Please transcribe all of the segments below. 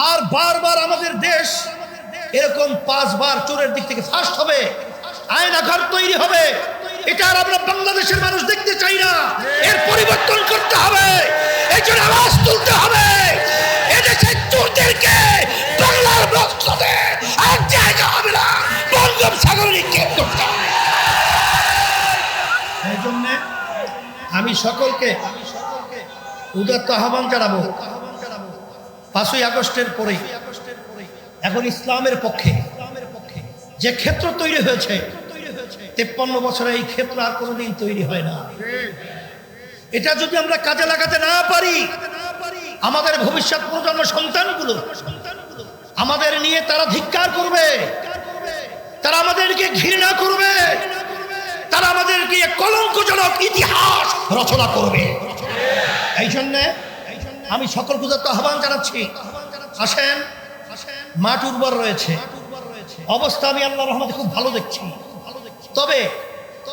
আর বারবার আমাদের দেশ এরকম 5 বার চোরের দিক থেকে ফার্স্ট হবে, আয়নাঘর তৈরি হবে। এটা আর আমরা বাংলাদেশের মানুষ দেখতে চাই না। এর পরিবর্তন করতে হবে, এই জন্য আওয়াজ তুলতে হবে। এদেশের চোরদেরকে বাংলার রক্ততে আর জায়গা হবে না, বঙ্গোপসাগরে নিক্ষেপ করতে হবে। এই জন্য আমি সকলকে উদাত্ত আহ্বান জানাবো, 5ই আগস্টের পরে এখন ইসলামের পক্ষে যে ক্ষেত্র তৈরি হয়েছে, 53 বছরে এই ক্ষেত্র আর কোনোদিন তৈরি হয় না। এটা যদি আমরা কাজে লাগাতে না পারি, আমাদের ভবিষ্যৎ প্রজন্ম সন্তানগুলো আমাদের নিয়ে তারা ধিক্কার করবে, তারা আমাদেরকে ঘৃণা করবে, তারা আমাদেরকে কলঙ্কজনক ইতিহাস রচনা করবে। এই জন্য আমি সকল পূজার আহ্বান জানাচ্ছি, আসেন। মাঠ উর্বর রয়েছে, অবস্থা আমি আল্লাহর রহমতে খুব ভালো দেখছি। তবে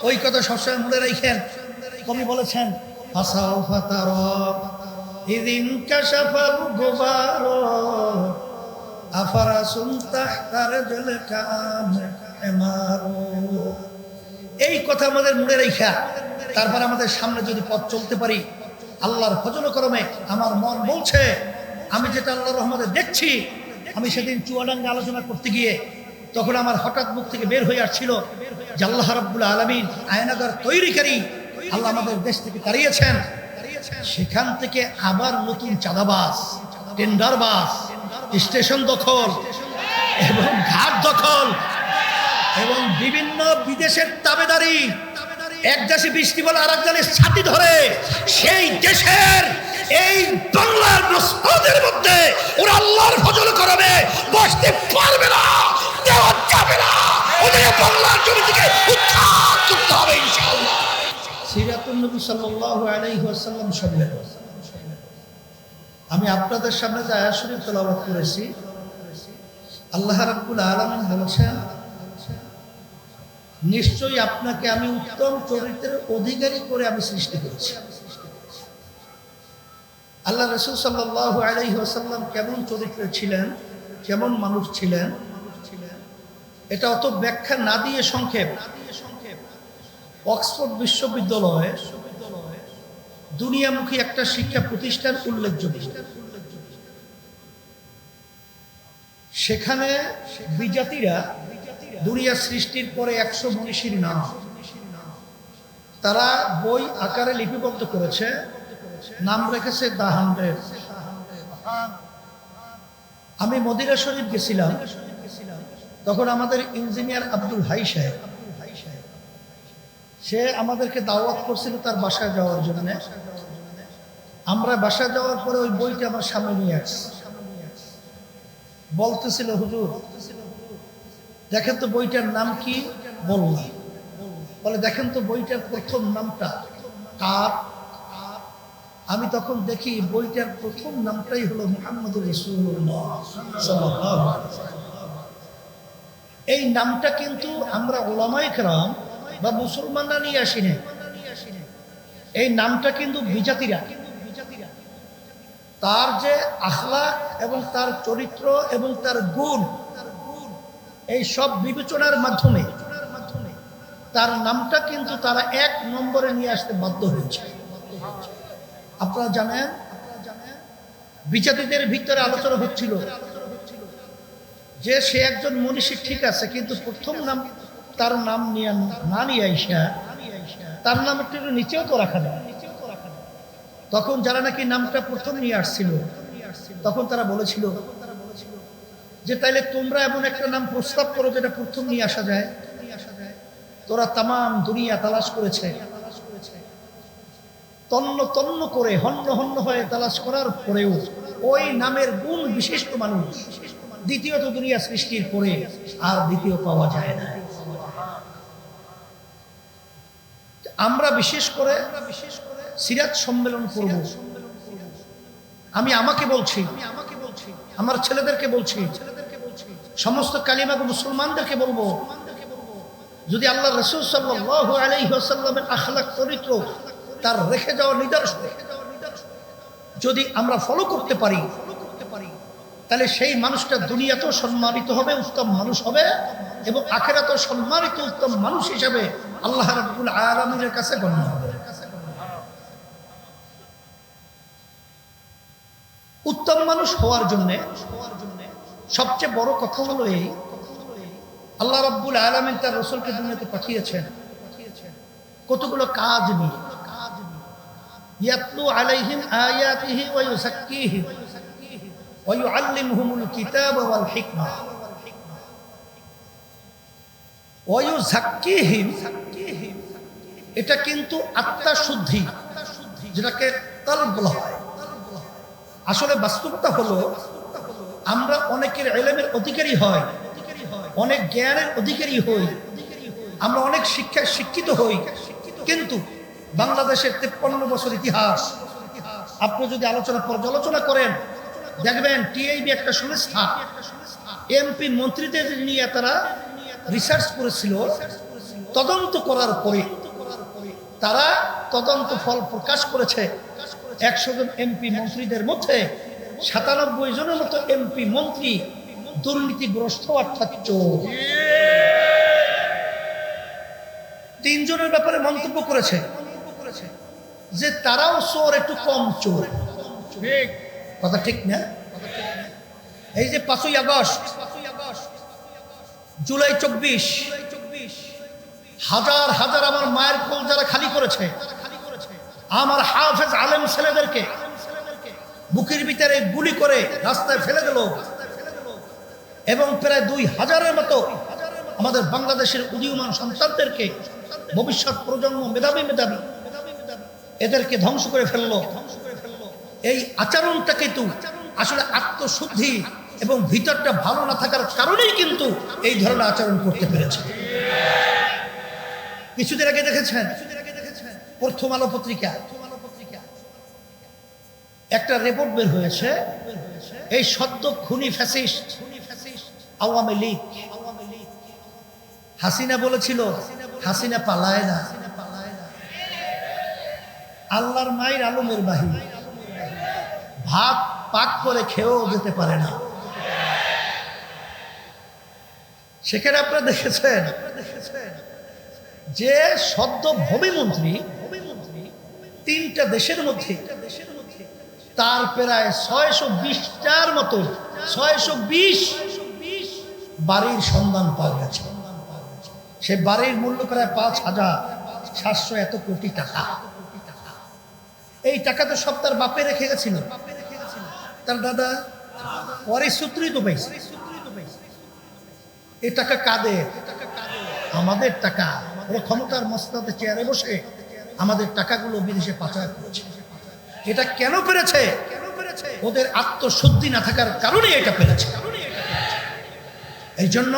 ওই কথা সবসময় মনে রাখেন, কবি বলেছেন এই কথা আমাদের মনে রেখা, তারপর আমাদের সামনে যদি পথ চলতে পারি, আল্লাহর ফজল করমে আমার মন বলছে, আমি যেটা আল্লাহর রহমতে দেখছি। আমি সেদিন চুয়াডাঙ্গা আলোচনা করতে গিয়ে তখন আমার হঠাৎ মুখ থেকে বের হয়ে আসছিল যে আল্লাহ রাব্বুল আলামিন আয়নাঘর তৈরিকারী আল্লাহ আমাদের দেশ থেকে তাড়িয়েছেন। সেখান থেকে আবার নতুন চাঁদাবাজ, টেন্ডারবাজ, স্টেশন দখল এবং ঘাট দখল এবং বিভিন্ন বিদেশের তাবেদারি, এক দেশে বৃষ্টি বলে আর এক দেশের ছাতি ধরে সেই দেশের এই বাংলার প্রস্তাবের মধ্যে ওরা আল্লাহর ফজল করবে বসতে পারবে না, দেওয়া যাবে না। ওদের বাংলার জমি থেকে উৎখাত করতে হবে ইনশাআল্লাহ। সিরাতুন নবী সাল্লাল্লাহু আলাইহি ওয়াসাল্লাম সম্মেলন আমি আপনাদের সামনে যে আয়াত শরীফ তেলাওয়াত করেছি, আল্লাহ রাব্বুল আলামিন বলেছেন, নিশ্চয়ই আপনাকে আমি উত্তম চরিত্রের অধিকারী করে আমি সৃষ্টি করেছি। আল্লাহ রাসূল সাল্লাল্লাহু আলাইহি ওয়াসাল্লাম কেমন চরিত্রে ছিলেন, কেমন মানুষ ছিলেন, এটা অত ব্যাখ্যা না দিয়ে সংক্ষেপ, অক্সফোর্ড বিশ্ববিদ্যালয়ে দুনিয়ামুখী একটা শিক্ষা প্রতিষ্ঠান উল্লেখযোগ্য। সেখানে বিজাতিরা দুনিয়া সৃষ্টির পরে 100 মনীষীর নাম তারা বই আকারে লিপিবদ্ধ করেছে, নাম রেখেছে দ্য 100। আমি মদিনা শরীফ গেছিলাম, তখন আমাদের ইঞ্জিনিয়ার আব্দুল হাই সাহেব, সে আমাদেরকে দাওয়াত করছিল তার বাসায় যাওয়ার জন্য। আমরা বাসায় যাওয়ার পরে ওই বইটা আমার সামনে নিয়ে আসছে, বলতেছিল, হুজুর দেখেন তো বইটার নাম কি। বললাম, বলে দেখেন তো বইটার প্রথম নামটা কার। আমি তখন দেখি বইটার প্রথম নামটাই হলো মুহাম্মদুর রাসূলুল্লাহ সাল্লাল্লাহু আলাইহি ওয়াসাল্লাম। এই নামটা কিন্তু আমরা উলামায়ে কেরাম বা মুসলমানরা নিয়ে আসিনি, এই নামটা কিন্তু বিজাতিরা তার যে আখলাক এবং তার চরিত্র এবং তার গুণ, এই সব বিবেচনার মাধ্যমে তার নামটা কিন্তু তারা 1 নম্বরে নিয়ে আসতে বাধ্য হয়েছে। আপনারা জানেন, বিজাতিদের ভিতরে আলোচনা হচ্ছিল যে সে একজন মনীষী ঠিক আছে, কিন্তু প্রথম নাম তার নাম নিয়ে না নিয়ে আইসা তার নাম একটু নিচেও তো রাখা যায়। তখন যারা নাকি নামটা প্রথম নিয়ে আসছিল, তখন তারা বলেছিল যে তাইলে তোমরা এমন একটা নাম প্রস্তাব করো যেটা প্রথম নিয়ে আসা যায়। তোরা তামাম দুনিয়া তালাশ করেছে, তন্ন তন্ন করে হন্য হন্য হয়ে তালাশ করার পরেও ওই নামের গুণ বিশিষ্ট মানুষ দ্বিতীয়ত দুনিয়া সৃষ্টির পরে আর দ্বিতীয় পাওয়া যায় না। আমরা বিশেষ করে সিরাত সম্মেলন করব। আমি আমাকে বলছি, আমার ছেলেদেরকে বলছি, সমস্ত কালিমাগো মুসলমানদেরকে বলবো, যদি আল্লাহ রাসূল সাল্লাল্লাহু আলাইহি ওয়াসাল্লামের আখলাক চরিত্র তার রেখে যাওয়া নিদর্শন যদি আমরা ফলো করতে পারি, তাহলে সেই মানুষটা দুনিয়াতেও সম্মানিত হবে, উত্তম মানুষ হবে, এবং আখিরাতেও সম্মানিত উত্তম মানুষ হিসেবে আল্লাহ রাব্বুল আলামিনের কাছে গণ্য হবে। উত্তম মানুষ হওয়ার জন্য সবচেয়ে বড় কথা হলো এই, আল্লাহ রাব্বুল আলামিন তার রাসূলকে দুনিয়াতে পাঠিয়েছেন কতগুলো কাজ নিয়ে। ইয়াতলু আলাইহিম আয়াতিহি ওয়া ইউযাক্কিহিম ওয়া ইউআল্লিমুহুমুল কিতাবা ওয়াল হিকমা ওয়া ইউযাক্কিহিম, এটা কিন্তু আত্মা শুদ্ধি, যেটাকে কলব বলা হয়। আসলে বাস্তবতা হলো আমরা অনেকের ইলমের অধিকারী হই, অনেক জ্ঞানের অধিকারী হই, আমরা অনেক শিক্ষায় শিক্ষিত হই, কিন্তু বাংলাদেশের 53 বছর ইতিহাস আপনি যদি পর্যালোচনা করেন, দেখবেন টিআইবি একটা সংস্থা এমপি মন্ত্রীদের নিয়ে তারা রিসার্চ করেছিল। তদন্ত করার পরে তারা তদন্ত ফল প্রকাশ করেছে 100 জন এমপি মন্ত্রীদের মধ্যে 97 জনের মতো এমপি মন্ত্রী দুর্নীতিগ্রস্ত, অর্থাৎ চোর। 3 জনের ব্যাপারে মন্তব্য করেছে যে তারাও চোর, একটু কম চোর। কথা ঠিক না? এই যে 5ই আগস্ট, জুলাই 24, হাজার হাজার আমার মায়ের কোল যারা খালি করেছে, আমার হাফেজ আলেম ছেলেদেরকে বুকের ভিতরে গুলি করে রাস্তায় ফেলে দিল, এবং প্রায় 2000-এর মতো আমাদের বাংলাদেশের উদীয়মান সন্তানদেরকে, ভবিষ্যৎ প্রজন্ম মেধাবী এদেরকে ধ্বংস করে ফেললো। এই আচরণটাকে তো আসলে আত্মশুদ্ধি এবং ভিতরটা ভালো না থাকার কারণেই কিন্তু এই ধরনের আচরণ করতে পেরেছে। কিছুদিন আগে দেখেছেন প্রথম আলো পত্রিকা একটা রিপোর্ট বের হয়েছে, এই সদ্য খুনি ফ্যাসিস্ট আওয়ামী লীগ, হাসিনা বলেছিল হাসিনা পালায় না, আল্লাহর মায়ের আলমের বাহির, ভাত পাক করে খেয়েও যেতে পারে না। সেখানে আপনারা দেখেছেন যে সদ্য ভূমিমন্ত্রী 3টা দেশের মধ্যে তার প্রায় 620টার মতো 620 বাড়ির সন্ধান পাওয়া গেছে। সে বাড়ির মূল্য প্রায় 5,700 এত কোটি টাকা। এই টাকা তো সব তার বাপে রেখে গেছিল, তার দাদা পরে সূত্রই তো পাইছে। এই টাকা কাদের? আমাদের টাকা। ওরা ক্ষমতার মসনদে চেয়ারে বসে আমাদের টাকাগুলো বিদেশে পাচার করেছে। এটা কেন পেরেছে? ওদের আত্মশুদ্ধি না থাকার কারণে এটা পেরেছে। এই জন্য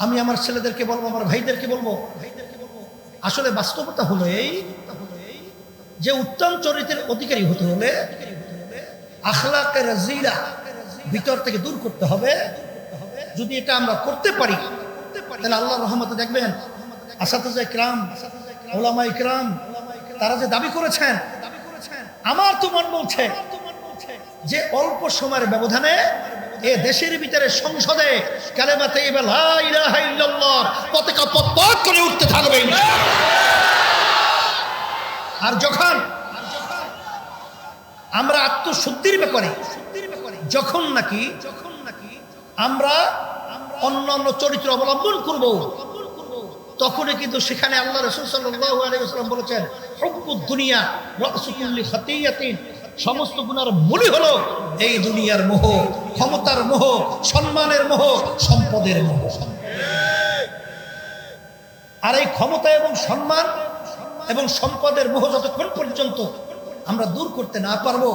আমি আমার ছেলেদেরকে বলবো, আমার ভাইদেরকে বলবো, আসলে বাস্তবতা হলো এই যে উত্তম চরিত্রের অধিকারী হতে হলে আখলাকে রাজিলা ভিতর থেকে দূর করতে হবে। যদি এটা আমরা করতে পারি তাহলে আল্লাহর রহমতে দেখবেন আসাতিজা ইকরাম, উলামা ইকরাম তারা যে দাবি করেছেন, আমার তো মন বলছে যে অল্প সময়ের ব্যবধানে এ দেশের ভিতরে সংসদে কালেমা তাইয়্যিবা লা ইলাহা ইল্লাল্লাহ পতাকা পতপত করে উঠতে থাকবে। আর যখন আমরা আত্মশুদ্ধির ব্যাপারে যখন নাকি আমরা অন্যান্য চরিত্র অবলম্বন করব, তখনই কিন্তু সেখানে আল্লাহ রাসূল সাল্লাল্লাহু আলাইহি ওয়াসাল্লাম বলেছেন হুব্বুদ দুনিয়া রাসু কুল্লি খাতিয়াতিন, সমস্ত গুনার মূলই হলো এই দুনিয়ার মোহ, ক্ষমতার মোহ, সম্মানের মোহ, সম্পদের মোহ। আর এই ক্ষমতা এবং সম্মান এবং সম্পদের মোহ যতক্ষণ পর্যন্ত আমরা দূর করতে না পারবো,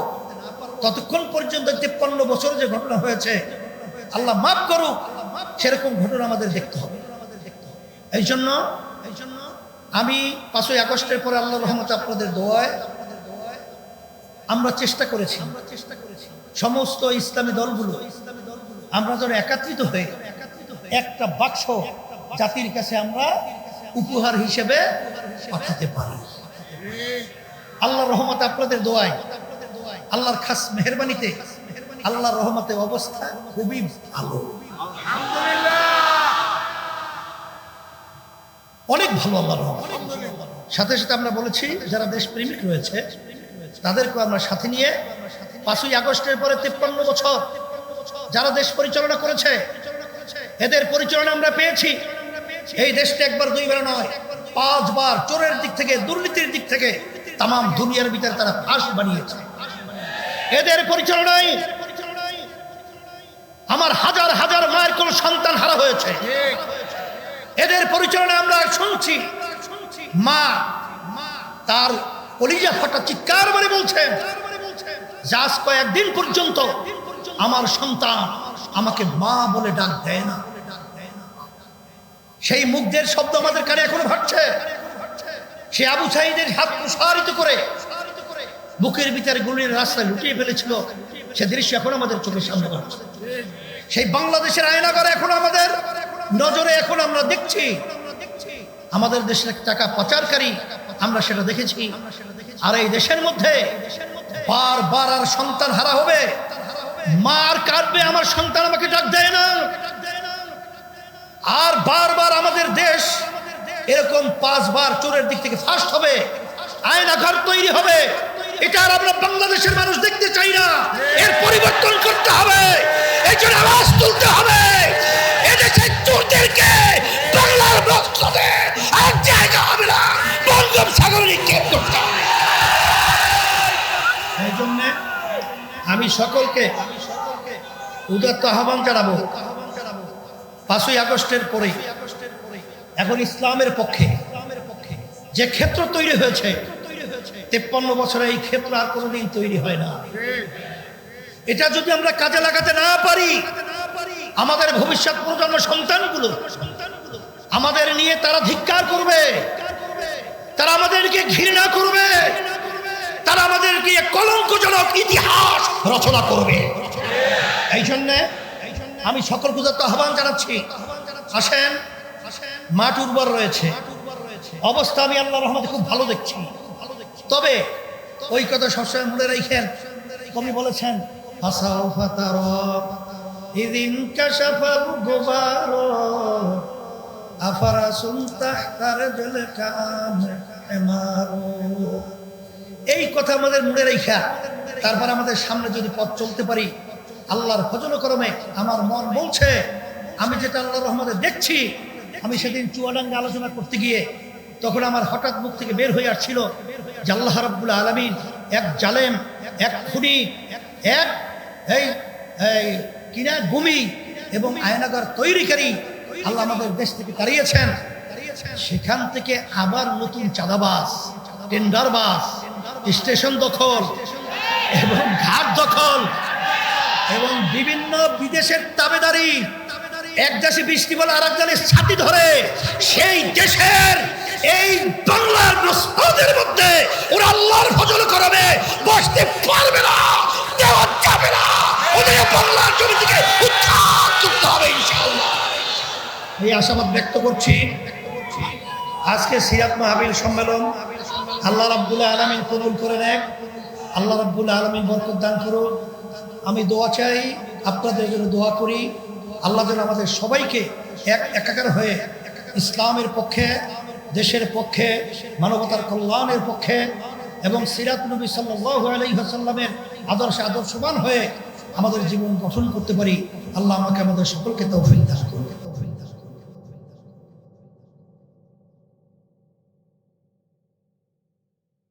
ততক্ষণ পর্যন্ত 53 বছর যে ঘটনা হয়েছে, আল্লাহ মাফ করুক, সেরকম ঘটনা আমাদের দেখতে হবে। এই জন্য আমি 5ই আগস্টের পরে আল্লাহর রহমতে আপনাদের দোয়ায় আমরা চেষ্টা করেছি সমস্ত ইসলামী দলগুলো আমরা যেন একত্রিত হয়ে একটা বাক্স জাতির কাছে আমরা উপহার হিসেবে পাঠাতে পারি। আল্লাহর রহমতে আপনাদের দোয়ায়, আল্লাহর খাস মেহেরবানিতে আল্লাহর রহমতে অবস্থা খুবই ভালো, অনেক ভালো আল্লাহর রহমত। সাথে সাথে আমরা বলেছি যারা দেশপ্রেমিক রয়েছে তাদেরকে আমরা সাথে নিয়ে 5ই আগস্টের পরে 53 বছর যারা দেশ পরিচালনা করেছে এদের পরিচালনা আমরা পেয়েছি। এই দেশটা একবার দুইবার নয় 5 বার চোরের দিক থেকে দুর্নীতির দিক থেকে তাম দুনিয়ার ভিতরে তারা ফাঁস বানিয়েছে। এদের পরিচালনায় আমার হাজার হাজার মায়ের কোন সন্তান হারা হয়েছে। এদের পরিচালনায় আমরা শুনছি মা তার কলিজা ফাটা চিৎকার করে বলছেন যে আজ কয়েকদিন পর্যন্ত আমার সন্তান আমাকে মা বলে ডাক দেয় না। সেই মুখদের শব্দ আমাদের কানে এখনো ভাসছে। সে আবু সাঈদের হাত প্রসারিত করে বুকের ভিতরে গুলির রাস্তায় লুটিয়ে ফেলেছিল, সে দৃশ্য এখন আমাদের চোখের সামনে আসছে। সেই বাংলাদেশের আয়নাঘরে এখন আমাদের নজরে এখন আমরা দেখছি। আমাদের দেশের টাকা পাচারকারী আমরা সেটা দেখেছি। আর এই দেশের মধ্যে বারবার আর সন্তান হারা হবে, মা আর কাঁদবে আমার সন্তান আমাকে ডাক দেয় না। আর বারবার আমাদের দেশ এরকম 5 বার চোরের দিক থেকে ফার্স্ট হবে, আয়নাঘর তৈরি হবে। এটা আর আমরা বাংলাদেশের মানুষ দেখতে চাই না। এর পরিবর্তন করতে হবে, এই জন্য আওয়াজ তুলতে হবে। এদেশের চোরদেরকে বাংলার বস্ত্রে আর জায়গা হবে না, বঙ্গোপসাগরে নিক্ষেপ করতে হবে। এই জন্য আমি সকলকে উদাত্ত আহ্বান জানাবো 5ই আগস্টের পরে এখন ইসলামের পক্ষে যে ক্ষেত্র তৈরি হয়েছে 53 বছরে এই ক্ষেত্র আর কোনোদিন তৈরি হয় না। এটা যদি আমরা কাজে লাগাতে না পারি আমাদের ভবিষ্যৎ প্রজন্ম সন্তানগুলো আমাদের নিয়ে তারা ধিক্কার করবে, তারা আমাদেরকে ঘৃণা করবে, তারা আমাদেরকে কলঙ্কজনক ইতিহাস রচনা করবে। এই জন্যে আমি সকল পূজার আহ্বান জানাচ্ছি, আসেন। মাঠ উর্বর রয়েছে, অবস্থা আমি আল্লাহর রহমতে খুব ভালো দেখছি। তবে ওই কথা সবসময় মনে রাখেন, কবি বলেছেন এই কথা আমাদের মনে রাখা, তারপর আমাদের সামনে যদি পথ চলতে পারি আল্লাহর ফজল করমে আমার মন বলছে, আমি যেটা আল্লাহর রহমতে দেখছি। আমি সেদিন চুয়াডাঙ্গা আলোচনা করতে গিয়ে তখন আমার হঠাৎ মুখ থেকে বের হয়ে আসছিল যে আল্লাহ রাব্বুল আলামিন এক জালেম, এক খুনি, এক কিনা গুমি এবং আয়নাঘর তৈরিকারী আল্লাহ আমাদের দেশ থেকে তাড়িয়েছেন। সেখান থেকে আবার নতুন চাঁদাবাজ, টেন্ডারবাজ, স্টেশন দখল এবং ঘাট দখল এবং বিভিন্ন বিদেশের তাবেদারি, এক দেশে বৃষ্টি বলে আর এক দেশের ছাতি ধরে সেই দেশের এই বাংলার মুসলমানদের মধ্যে ওরা আল্লাহর ফজল করবে বসতে পারবে না, দেওয়া যাবে না। ওদের বাংলার জমি থেকে উৎখাত করতে হবে ইনশাআল্লাহ। এই আশাবাদ ব্যক্ত করছি। আজকে সিরাত মাহফিল সম্মেলন আল্লাহ রাব্বুল আলামিন কবুল করে নেন, আল্লাহ রাব্বুল আলামিন বরকত দান করুন। আমি দোয়া চাই, আপনাদের জন্য দোয়া করি, আল্লাহ যেন আমাদের সবাইকে একাকার হয়ে ইসলামের পক্ষে, দেশের পক্ষে, মানবতার কল্যাণের পক্ষে এবং সিরাত নবী সাল্লাল্লাহু আলাইহি ওয়াসাল্লামের আদর্শবান হয়ে আমাদের জীবন গঠন করতে পারি। আল্লাহ আমাকে আমাদের সকলকে তৌফিক দান করুন।